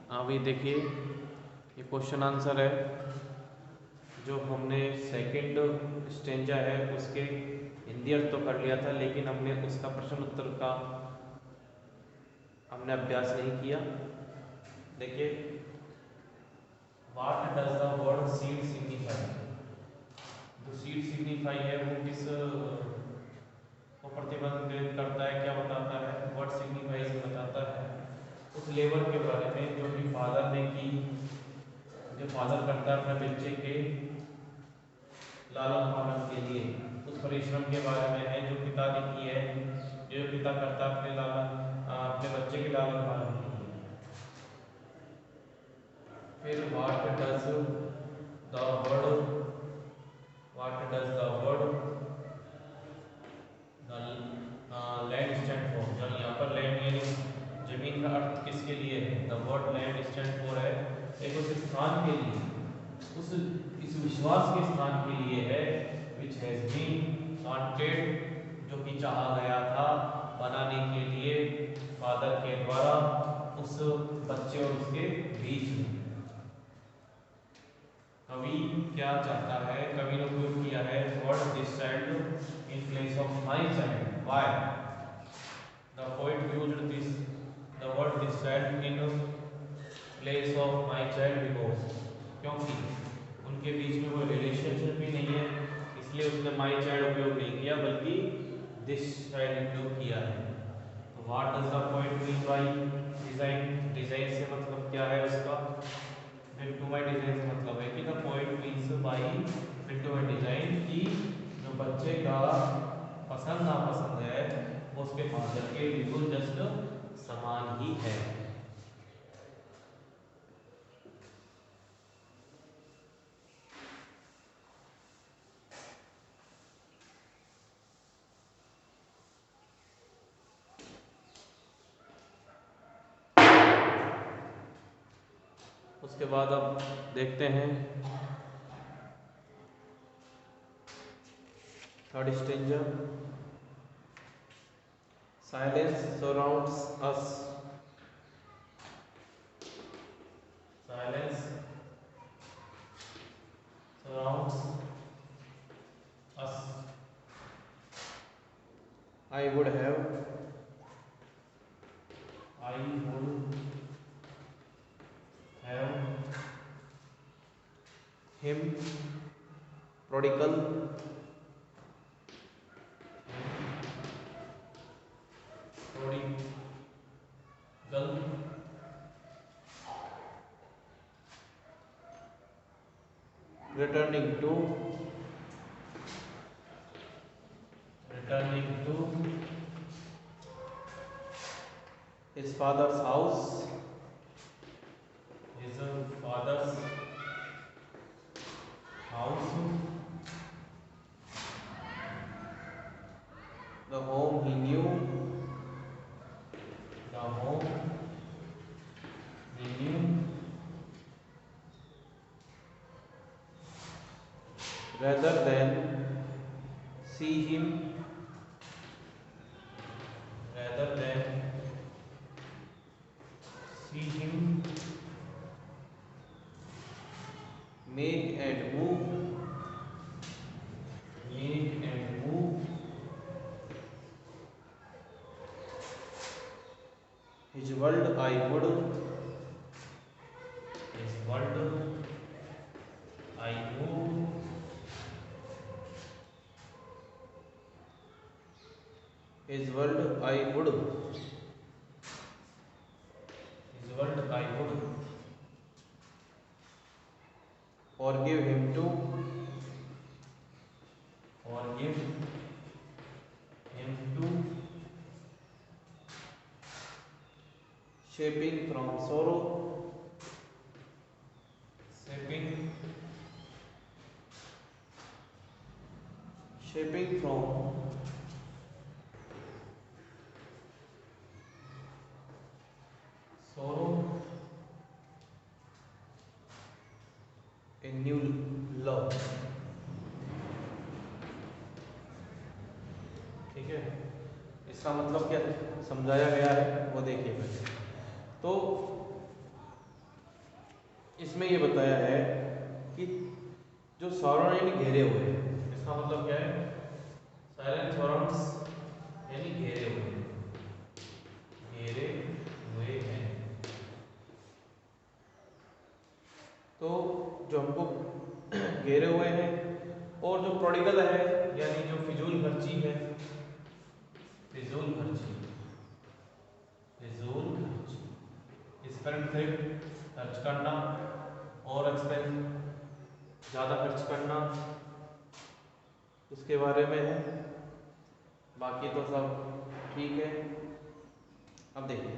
अभी देखिए ये क्वेश्चन आंसर है जो हमने सेकंड स्टेंजा है उसके हिंदी अर्थ तो कर लिया था, लेकिन हमने उसका प्रश्न उत्तर का हमने अभ्यास नहीं किया। देखिए, what does the word seed signify. जो सीड सिग्निफाई है वो किस को प्रतिबंधित करता है, क्या बताता है? वर्ड सिग्निफाइज बताता है उस लेबर के बारे में जो कि फादर ने की, जो फादर करता है अपने बच्चे के लालन पालन के लिए, उस परिश्रम के बारे में है जो पिता ने की है, जो पिता करता है अपने बच्चे के लालन पालन के लिए। फिर what does the word land stand for. जब यहाँ पर लैंड यानी जमीन का अर्थ किसके लिए है? The word land stand for है एक उस स्थान के लिए, इस विश्वास के स्थान के लिए है विच हैज बीन वांटेड, जो कि चाहा गया था बनाने के लिए फादर के द्वारा उस बच्चे और उसके बीच में। कवि क्या चाहता है? कवि ने उपयोग किया है word this child in place of my child. Why the poet used the word this child in place of my child? Because, क्योंकि उनके बीच में कोई रिलेशनशिप भी नहीं है, इसलिए उसने माय चाइल्ड उपयोग नहीं किया बल्कि दिस चाइल्ड उपयोग किया है। तो what does the poet mean by design? Design से मतलब क्या है उसका? टू बाय डिजाइन से मतलब है कि the poet means by two by design कि जो बच्चे का पसंद नापसंद है वो उसके फादर के बिल्कुल जस्ट समान ही है। उसके बाद अब देखते हैं third stanza. Silence surrounds us. Silence surrounds us. I would have him prodigal returning to his father's house. The home he knew. Rather than see him make and move his world I would forgive him to shaping from sorrow a new love। ठीक है, इसका मतलब क्या समझाया गया है वो देखिए पहले। तो इसमें ये बताया है कि जो सराउंड यानी घेरे हुए हैं, इसका मतलब क्या है? साइलेंट सराउंड्स यानी घेरे हुए हैं, घेरे हुए हैं। तो जो हमको घेरे हुए हैं, और जो प्रोडिगल है यानी जो फिजूल खर्ची है, फिजूल खर्ची, फिजूल खर्ची, स्पेंड थ्रिफ्ट, खर्च करना, और एक्सपेंस, ज़्यादा खर्च करना, उसके बारे में है। बाकी तो सब ठीक है। अब देखिए,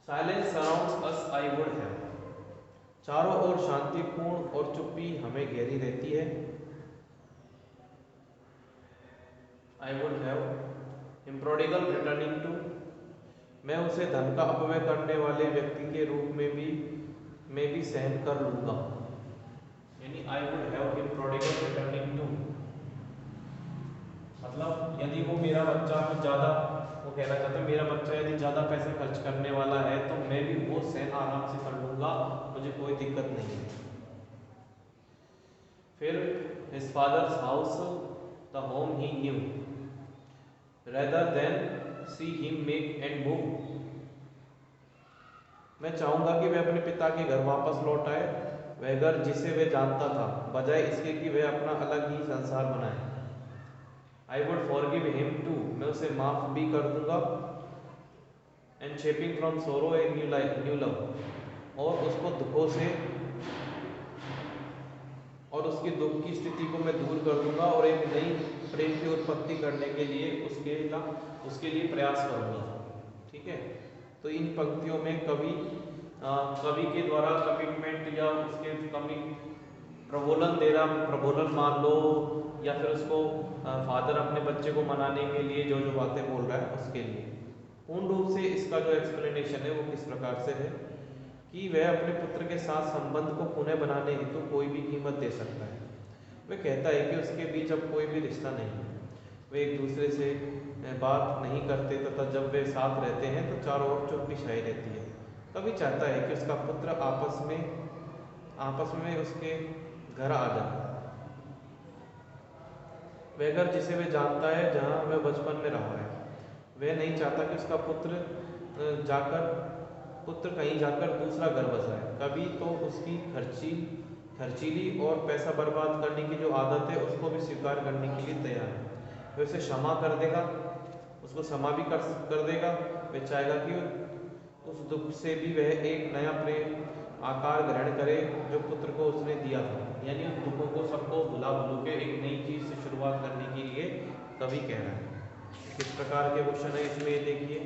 silence surrounds us I would have, चारों ओर शांतिपूर्ण और चुप्पी हमें घेरी रहती है। I would have him prodigal returning to, मैं उसे धन का अपव्यय करने वाले व्यक्ति के रूप में भी सहन कर लूंगा। यानी I would have him prodigal returning to, मतलब यदि वो मेरा बच्चा कुछ ज़्यादा, वो कहना चाहते हैं मेरा बच्चा यदि ज़्यादा पैसे खर्च करने वाला है तो मैं भी वो सहन आराम से कर लूँगा, मुझे कोई दिक्कत नहीं है। फिर his father's house the home he new rather than see him make and move, मैं चाहूँगा कि वह अपने पिता के घर वापस लौट आए, वह घर जिसे वह जानता था, बजाय इसके कि वह अपना अलग ही संसार बनाए। I would forgive him to, मैं उसे माफ भी कर दूंगा। And shaping from sorrow a new love, और उसको दुखों से और उसकी दुख की स्थिति को मैं दूर कर दूंगा और एक नई प्रेम की उत्पत्ति करने के लिए उसके लिए प्रयास करूंगा। ठीक है, तो इन पंक्तियों में कवि के द्वारा कमिटमेंट या उसके कमी प्रबोधन मान लो, या फिर उसको फादर अपने बच्चे को मनाने के लिए जो जो बातें बोल रहा है उसके लिए। पूर्ण रूप से इसका जो एक्सप्लेनेशन है वो किस प्रकार से है कि वह अपने पुत्र के साथ संबंध को पुनः बनाने हेतु कोई भी कीमत दे सकता है। वह कहता है कि उसके बीच अब कोई भी रिश्ता नहीं है, वे एक दूसरे से बात नहीं करते तथा जब वे साथ रहते हैं तो चारों ओर चुप्पी छाई रहती है। कभी चाहता है कि उसका पुत्र आपस में उसके घर आ जाए, वह घर जिसे वह जानता है, जहाँ वह बचपन में रहा है। वह नहीं चाहता कि उसका पुत्र कहीं जाकर दूसरा घर बसाए। कभी तो उसकी खर्चीली और पैसा बर्बाद करने की जो आदत है उसको भी स्वीकार करने के लिए तैयार है। वह उसे क्षमा कर देगा, उसको क्षमा भी कर देगा। वह चाहेगा कि उस दुख से भी वह एक नया प्रेम आकार ग्रहण करे जो पुत्र को उसने दिया था। यानी उन दुखों को सबको भुला भुलू के एक नई चीज से शुरुआत करने के लिए कवि कह रहा है। किस प्रकार के क्वेश्चन है इसमें ये देखिए।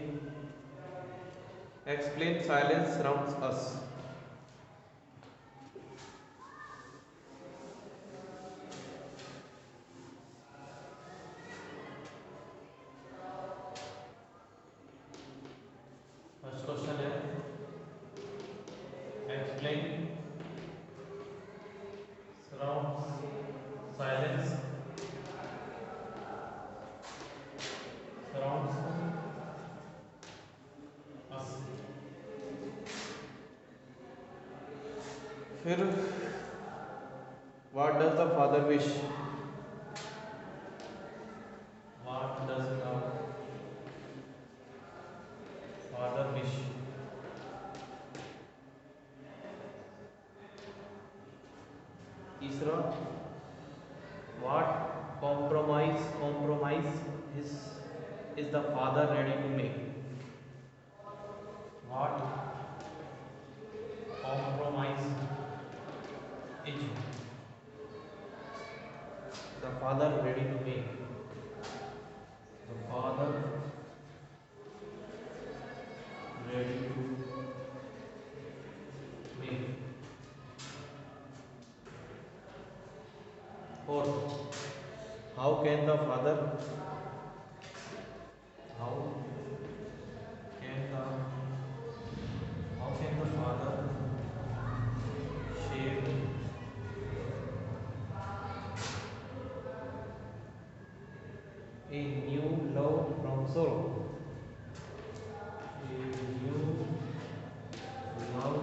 Explain silence surrounds us. First question है explain surrounds silence surrounds us. फिर what does the father wish, what does the father wish. तीसरा what compromise is the father ready to make, what compromise is the father ready to make, the father ready to make. और how can the father how can the father shape a new love from sorrow, a new love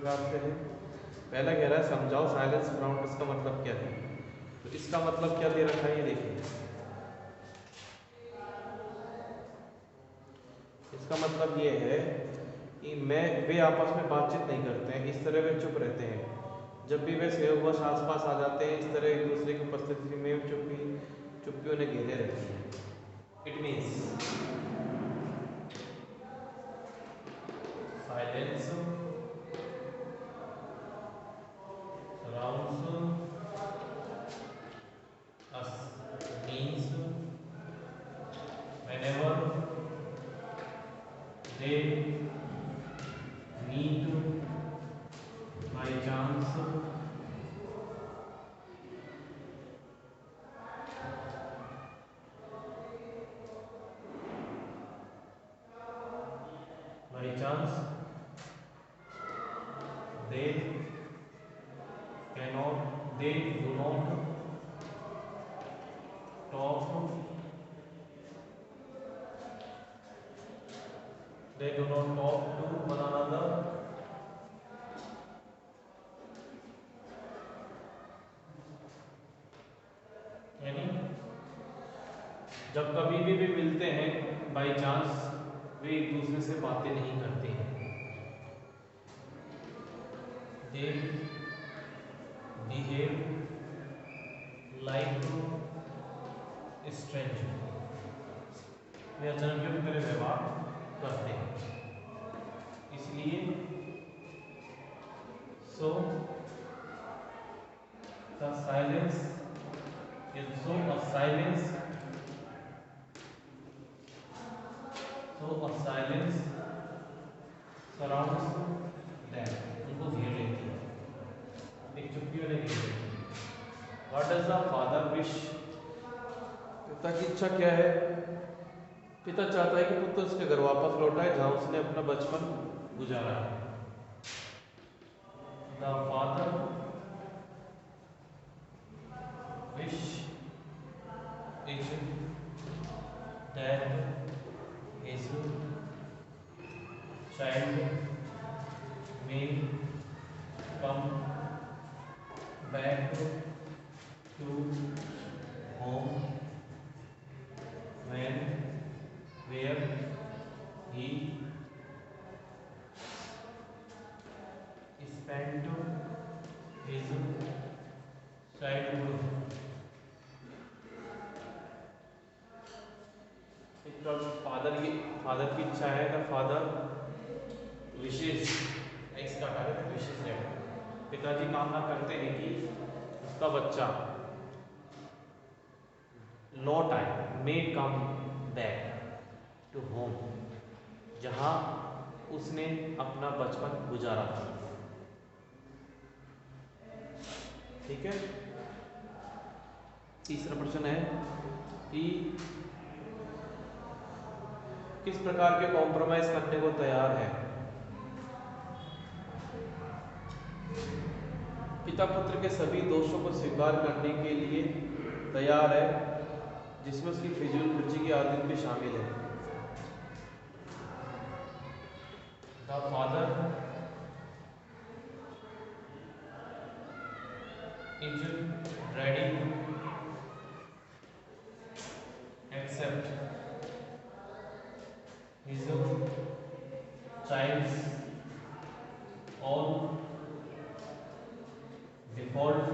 प्रकार से है। पहला कह रहा है समझाओ silence from, इसका मतलब क्या है। तो इसका मतलब क्या दे रखा है ये देखिए, इसका मतलब ये है कि वे आपस में बातचीत नहीं करते हैं, इस तरह वे चुप रहते हैं। जब भी वे सहयोगवश आसपास आ जाते हैं, इस तरह एक दूसरे की उपस्थिति में चुप्पी उन्हें घेरे रहती है। It means silence surrounds us means whenever they meet by chance, by chance they they do not talk, they do not talk to one another, यानी जब कभी भी वे मिलते हैं बाई चांस, वे एक दूसरे से बातें नहीं करते हैं। They behave like stranger, वे अजनबियों की तरह व्यवहार करते हैं। इसलिए so the silence is so a silence surrounds them, उनको घेर लेती है, एक चुप्पी उन्हें घेर लेती है। What does the father wish? पिता की इच्छा क्या है? पिता चाहता है कि पुत्र उसके घर वापस लौटाए जहां उसने अपना बचपन गुजारा है। The father wish is that his child may come back to home where he spent his childhood. Father की इच्छा है, द फादर विशेष इसका कार्य विशेष है। पिताजी कामना करते हैं कि उसका बच्चा लौट आए, मे कम बैक टू होम, जहां उसने अपना बचपन गुजारा था। ठीक है। तीसरा प्रश्न है कि किस प्रकार के कॉम्प्रोमाइज करने को तैयार है। पिता पुत्र के सभी दोषों को स्वीकार करने के लिए तैयार है, जिसमें उसकी फिजूल खर्ची की आदत भी शामिल है। The father is ready to accept his child's all default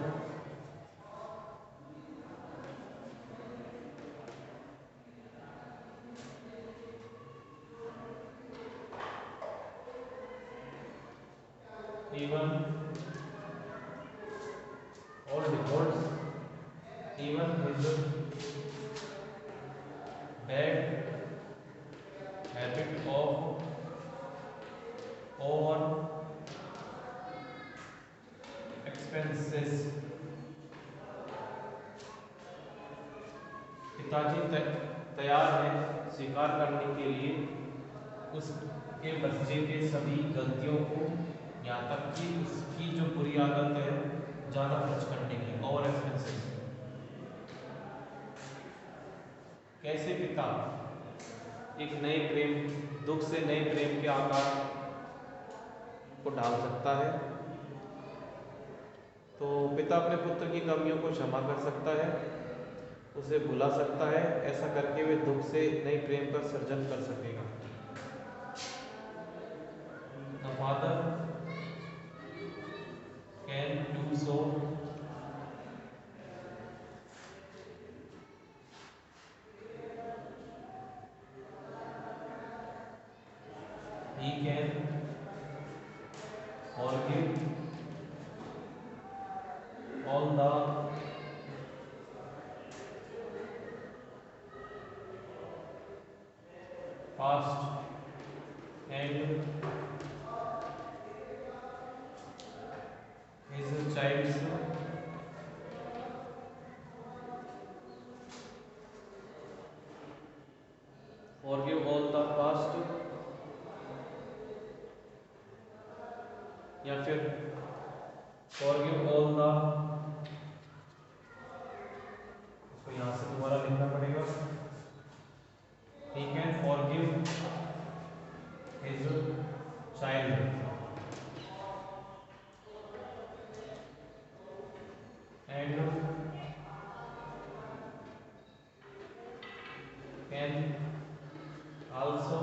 even all defaults, even his bad habit of over expenses। पिताजी तैयार है स्वीकार करने के लिए उसके बच्चे के सभी गलतियों को, यहाँ तक कि उसकी जो बुरी आदत है ज़्यादा खर्च करने की, ओवर एक्सपेंसेस। कैसे पिता एक नए प्रेम, दुख से नए प्रेम के आकार को ढाल सकता है। तो पिता अपने पुत्र की कमियों को क्षमा कर सकता है, उसे भुला सकता है। ऐसा करके वे दुख से नई प्रेम का सर्जन कर सकेगा। The father can do so he can forgive all the past and his child's forgive all the past, या फिर forgive all the, इसको यहाँ से दोबारा लिखना पड़ेगा। He can forgive his child and can also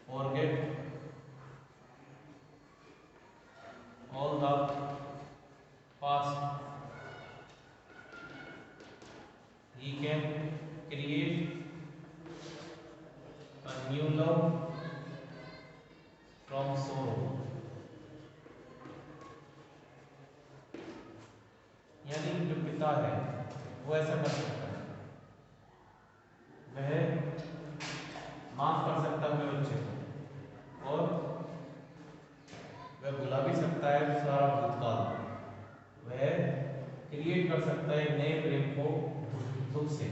forget all the past. He can create a new love from sorrow. यानी जो पिता है वो ऐसा कर सकता है, वह माफ कर सकता है अपने बच्चे को, और वह भुला भी सकता है सारा भूतकाल। वह क्रिएट कर सकता है नए प्रेम को दुख से।